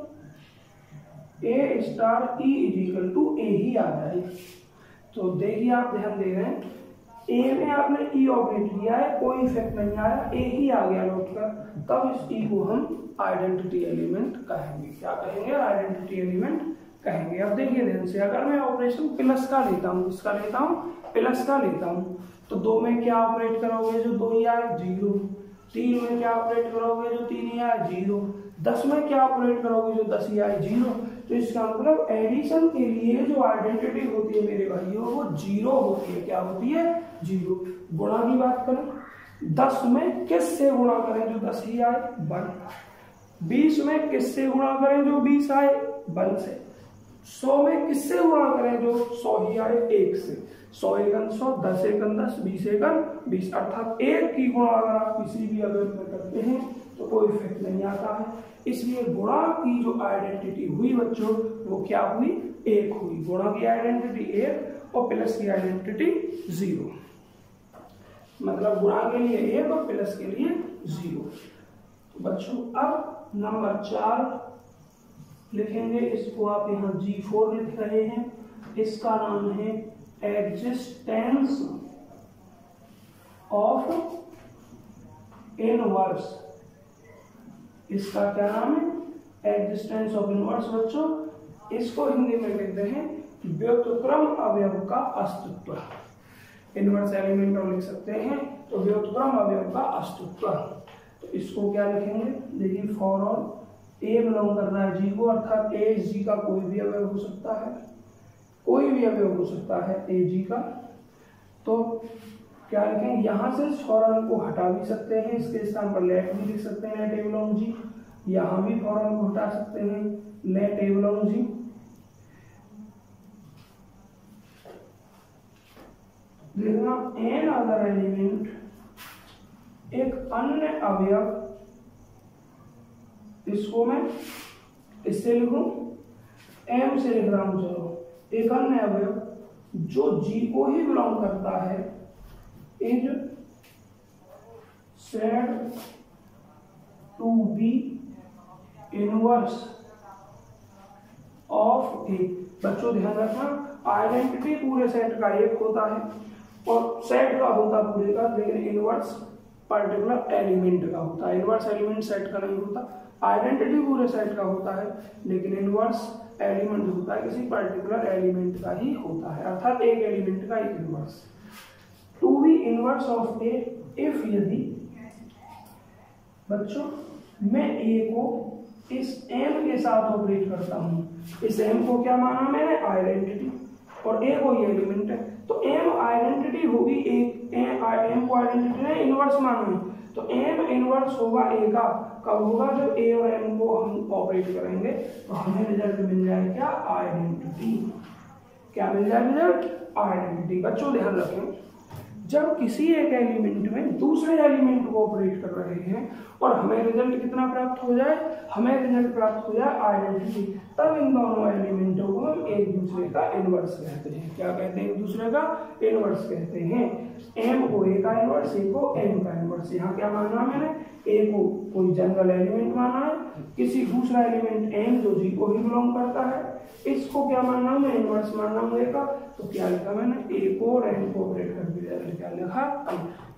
a star e is equal to a ही आ जाए। तो देखिए आप ध्यान दे रहे हैं, ए में आपने ई ऑपरेट किया है, कोई इफेक्ट नहीं आया, ए ही आ गया लौट कर, तब इस ई को हम आइडेंटिटी एलिमेंट कहेंगे। क्या कहेंगे? आइडेंटिटी एलिमेंट कहेंगे। अब देखिए ध्यान से, अगर मैं ऑपरेशन प्लस का लेता हूँ, किसका लेता हूँ? प्लस का लेता हूँ, तो 2 में क्या ऑपरेट करोगे? जो 2 ही आए 0। 3 में क्या ऑपरेट करोगे? जो 3 ही आए 0। 10 में क्या ऑपरेट करोगे? जो 10 ही आए 0। तो इसका मतलब एडिशन के लिए जो आइडेंटिटी होती है मेरे भाइयों वो 0 होती है। क्या होती है? 0। गुणा की बात करें, 10 में किससे गुणा करें? जो 10 ही आए 1। 20 में किससे गुणा करें? जो 20 आए 1 से। 100 में किससे गुणा करें? जो 100 ही आए 1 से। 100 एकन 100, 10 एकन 10, 20 एकन 20। अर्थात 1 की गुणा अगर आप किसी भी अवयव में करते हैं तो कोई इफेक्ट नहीं आता है। इसलिए गुणा की जो आइडेंटिटी हुई बच्चों वो क्या हुई? 1 हुई। गुणा की आइडेंटिटी 1 और प्लस की आइडेंटिटी 0। मतलब गुणा के लिए 1 और प्लस के लिए 0। तो बच्चों अब नंबर 4 लिखेंगे, इसको आप यहाँ G4 लिख रहे हैं। इसका नाम है एग्जिस्टेंस ऑफ इनवर्स। इसका क्या नाम है? Existence of inverse. बच्चों इसको हिंदी में कहते हैं व्युत्क्रम अवयव का अस्तित्व। इनवर्स एलिमेंट और लिख सकते हैं तो व्युत्क्रम अवयव का अस्तित्व। तो इसको क्या लिखेंगे? देखिए, फॉर ऑल ए बिलोंग कर रहा है जी को, अर्थात ए जी का कोई भी अवयव हो सकता है, कोई भी अवयव हो सकता है ए जी का। तो क्या लिखें? यहाँ से फॉरन को हटा भी सकते हैं, इसके स्थान पर लेट भी लिख सकते हैं, लेट ए बिलोंग जी। यहाँ भी फॉरन को हटा सकते हैं, लेट ए बिलोंग जी। देखना, एन अदर एलिमेंट, एक अन्य अवयव, इसको मैं इससे लिखूं, एम से लिख रहा हूं। चलो, एक अन्य अवयव जो जी को ही बिलोंग करता है is said to be inverse of a. बच्चों ध्यान रखना, आइडेंटिटी पूरे सेट का एक होता है और सेट का होता पूरे का, लेकिन इनवर्स पर्टिकुलर एलिमेंट का होता है। इनवर्स एलिमेंट सेट का नहीं होता। आइडेंटिटी पूरे सेट का होता है, लेकिन इनवर्स एलिमेंट होता है किसी पर्टिकुलर एलिमेंट का ही होता है, अर्थात एक एलिमेंट का एक inverse. To be inverse of a if, यदि बच्चों मैं ए को इस एम के साथ ऑपरेट करता हूं। इस एम को क्या माना मैंने? आइडेंटिटी, और ए को ये एलिमेंट है, तो एम आइडेंटिटी होगी एक। एम को आइडेंटिटी ने इनवर्स माना है, तो एम इनवर्स होगा ए का। कब होगा? जब ए और एम को हम ऑपरेट करेंगे तो हमें रिजल्ट मिल जाए क्या? आइडेंटिटी। क्या मिल जाए रिजल्ट? आइडेंटिटी। बच्चों ध्यान रखें, जब किसी एक एलिमेंट में दूसरे एलिमेंट को ऑपरेट कर रहे हैं और हमें रिजल्ट कितना प्राप्त हो जाए? हमें रिजल्ट प्राप्त हो जाए आइडेंटिटी, तब इन दोनों एलिमेंटों को हम एक दूसरे का इनवर्स कहते हैं। क्या कहते हैं? एक दूसरे का इनवर्स कहते हैं। एम को ए का इनवर्स, ए को एम का इनवर्स। यहाँ क्या माना मैंने? ए को कोई जनरल एलिमेंट माना है, किसी दूसरा एलिमेंट एम जो जी को ही बिलोंग करता है, इसको क्या मानना हूं? मैं इनवर्स मानना हूं ए का। तो क्या लिखा मैंने? ए को और एम को ऑपरेट करके क्या लिखा?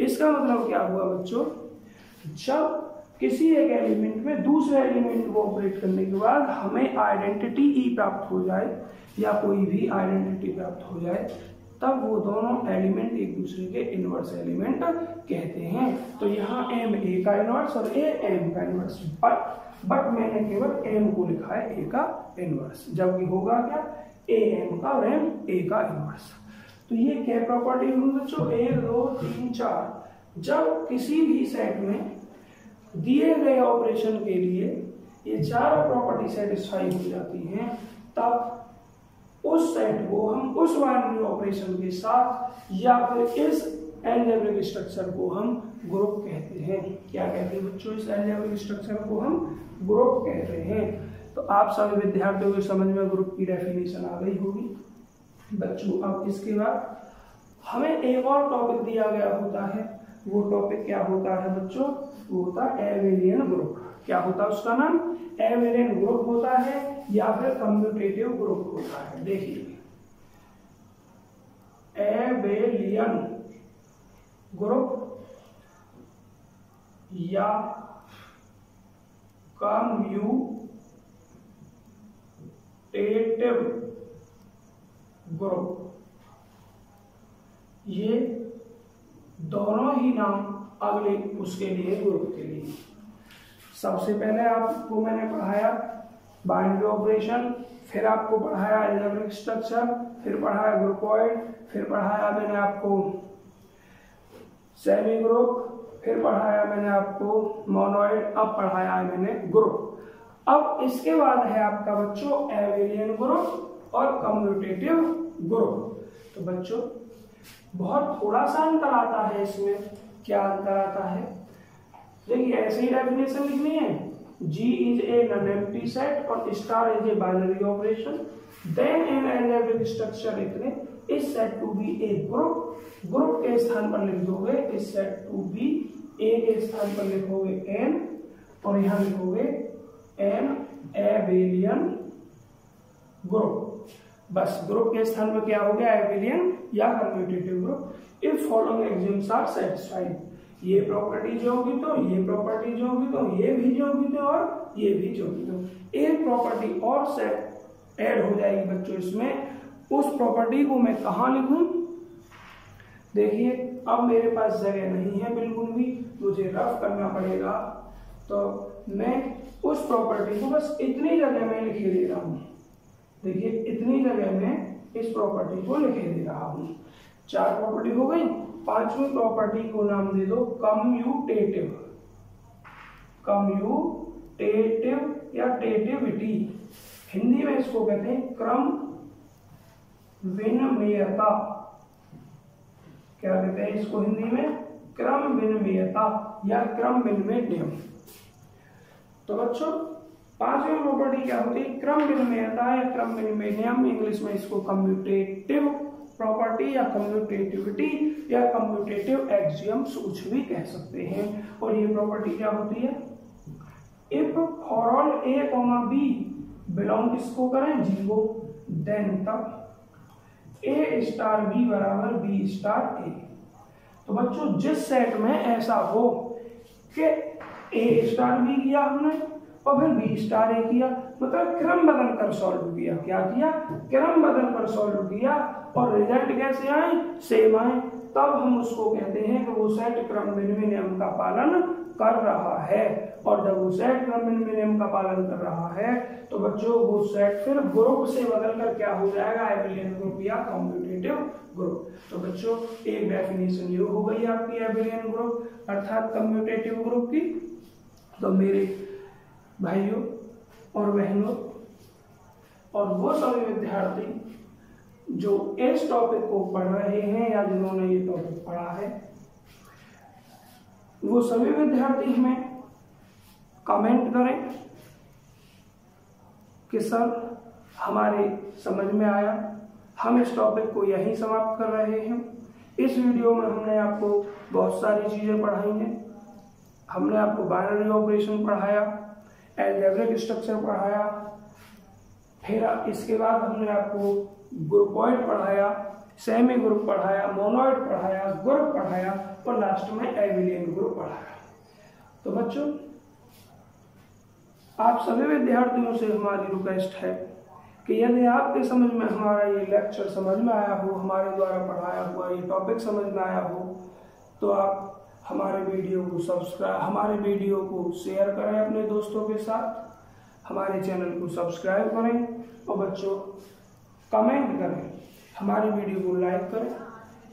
इसका मतलब क्या हुआ बच्चों? जब किसी एक एलिमेंट में दूसरे एलिमेंट को ऑपरेट करने के बाद हमें आइडेंटिटी ई प्राप्त हो जाए या कोई भी आइडेंटिटी प्राप्त हो जाए, तब वो दोनों एलिमेंट एक दूसरे के इनवर्स एलिमेंट कहते हैं। तो यहाँ एम ए का इनवर्स और ए एम का इनवर्स, बट मैंने केवल एम को लिखा है ए का इनवर्स, जबकि होगा क्या? ए एम का और एम ए का इनवर्स। तो ये क्या प्रॉपर्टी हुई बच्चों? 1 2 3 4। जब किसी भी सेट में दिए गए ऑपरेशन के लिए ये चारों प्रॉपर्टी सेटिस्फाई हो जाती हैं, तब उस सेट को हम उस बाइनरी ऑपरेशन के साथ या फिर इस अलजेब्रिक स्ट्रक्चर को हम ग्रुप कहते हैं। क्या कहते हैं बच्चों? इस अलजेब्रिक स्ट्रक्चर को हम ग्रुप कहते हैं। तो आप सभी विद्यार्थियों को समझ में ग्रुप की डेफिनेशन आ गई होगी बच्चों। अब इसके बाद हमें एक और टॉपिक दिया गया होता है, वो टॉपिक क्या होता है बच्चों? वो होता है एबेलियन ग्रुप। क्या होता है उसका नाम? एबेलियन ग्रुप होता है या फिर कम्यूटेटिव ग्रुप होता है। देखिए एबेलियन ग्रुप या कम्यूटेटिव ग्रुप, ये दोनों ही नाम अगले उसके लिए ग्रुप के लिए। सबसे पहले आपको मैंने पढ़ाया बाइनरी ऑपरेशन, फिर आपको पढ़ाया अलजेब्रिक स्ट्रक्चर, फिर पढ़ाया ग्रुपॉइड, फिर पढ़ाया मैंने आपको सेमी ग्रुप, फिर पढ़ाया मैंने आपको मोनोइड, अब पढ़ाया है मैंने ग्रुप। अब इसके बाद है आपका बच्चों एबेलियन ग्रुप और कम्यूटेटिव ग्रुप। तो बच्चों बहुत थोड़ा सा अंतर आता है इसमें। क्या अंतर आता है? देखिए ऐसे ही डेफिनेशन लिखनी है, G is a non-empty set और star is a binary operation, then an algebraic structure लिखने is said to be a group। Group के स्थान पर लिख दोगे is said to be, a के स्थान पर लिखोगे n और यहाँ लिखोगे an abelian ग्रुप। बस ग्रुप के स्थान पर क्या हो गया? एबेलियन या commutative group. If following axioms are satisfied, ये प्रॉपर्टी जो होगी तो ये प्रॉपर्टी जो होगी तो ये भी जो होगी तो और ये भी जो होगी तो एक प्रॉपर्टी और सेट ऐड हो जाएगी बच्चों इसमें। उस प्रॉपर्टी को मैं कहाँ लिखूं? देखिए अब मेरे पास जगह नहीं है बिल्कुल भी, मुझे रफ करना पड़ेगा। तो मैं उस प्रॉपर्टी को बस इतनी जगह में लिखे दे रहा हूँ। देखिए इतनी जगह में इस प्रॉपर्टी को लिखे दे रहा हूँ। 4 प्रॉपर्टी हो गई। 5वीं प्रॉपर्टी को नाम दे दो कम्यूटेटिव। कम्यूटेटिव या टेटिविटी, हिंदी में इसको कहते हैं क्रम विनिमयता। क्या कहते हैं इसको हिंदी में? क्रम विनिमयता या क्रम विनिमय नियम। तो बच्चों 5वीं प्रॉपर्टी क्या होती है? क्रम विनिमयता या क्रम विनिमय नियम। इंग्लिश में इसको कम्यूटेटिव प्रॉपर्टी या कम्यूटेटिविटी या कम्यूटेटिव एक्सियम्स कुछ भी कह सकते हैं। और ये प्रॉपर्टी क्या होती है? If for all a, b belong किसको करें? 0, देन तब a स्टार b बराबर b स्टार a। तो बच्चों जिस सेट में ऐसा हो कि a स्टार b किया हमने और फिर b स्टार a किया, मतलब क्रम बदल कर सॉल्व किया। क्या किया? क्रम बदल कर सॉल्व किया और रिजल्ट कैसे आए? सेम आए, तब हम उसको कहते हैं कि वो सेट क्रम विनिमय नियम का पालन कर रहा है। और जब वो सेट क्रम विनिमय नियम का पालन कर रहा है तो बच्चों वो सेट फिर ग्रुप से बदलकर क्या हो जाएगा? एबेलियन ग्रुप या कम्यूटेटिव ग्रुप। तो बच्चों एक डेफिनेशन ये हो गई आपकी एबेलियन ग्रुप अर्थात कम्यूटेटिव ग्रुप की। तो मेरे भाइयों और बहनों और वो सभी विद्यार्थी जो इस टॉपिक को पढ़ रहे हैं या जिन्होंने ये टॉपिक पढ़ा है, वो सभी विद्यार्थी हमें कमेंट करें कि सर हमारे समझ में आया, हम इस टॉपिक को यहीं समाप्त कर रहे हैं। इस वीडियो में हमने आपको बहुत सारी चीज़ें पढ़ाई हैं। हमने आपको बाइनरी ऑपरेशन पढ़ाया, अलजेब्रिक स्ट्रक्चर पढ़ाया, फिर इसके बाद हमने आपको ग्रुपॉइड पढ़ाया, सेमी ग्रुप पढ़ाया, मोनोइड पढ़ाया, ग्रुप पढ़ाया और लास्ट में एबेलियन ग्रुप पढ़ाया। तो बच्चों आप सभी विद्यार्थियों से हमारी रिक्वेस्ट है कि यदि आपके समझ में हमारा ये लेक्चर समझ में आया हो, हमारे द्वारा पढ़ाया हुआ ये टॉपिक समझ में आया हो, तो आप हमारे वीडियो को शेयर करें अपने दोस्तों के साथ, हमारे चैनल को सब्सक्राइब करें और बच्चों कमेंट करें, हमारी वीडियो को लाइक करें।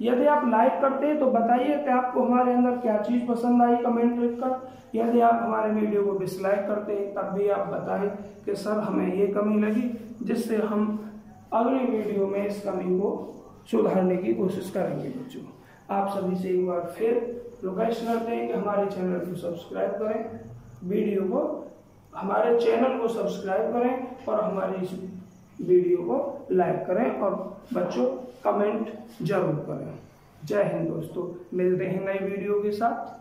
यदि आप लाइक करते हैं तो बताइए कि आपको हमारे अंदर क्या चीज़ पसंद आई कमेंट लिखकर। यदि आप हमारे वीडियो को डिसलाइक करते हैं तब भी आप बताएं कि सर हमें ये कमी लगी, जिससे हम अगली वीडियो में इस कमी को सुधारने की कोशिश करेंगे बच्चों। आप सभी से एक बार फिर रिक्वेस्ट करते हैं कि हमारे चैनल को सब्सक्राइब करें, हमारे चैनल को सब्सक्राइब करें और हमारी इस वीडियो को लाइक करें और बच्चों कमेंट जरूर करें। जय हिंद दोस्तों, मिलते हैं नई वीडियो के साथ।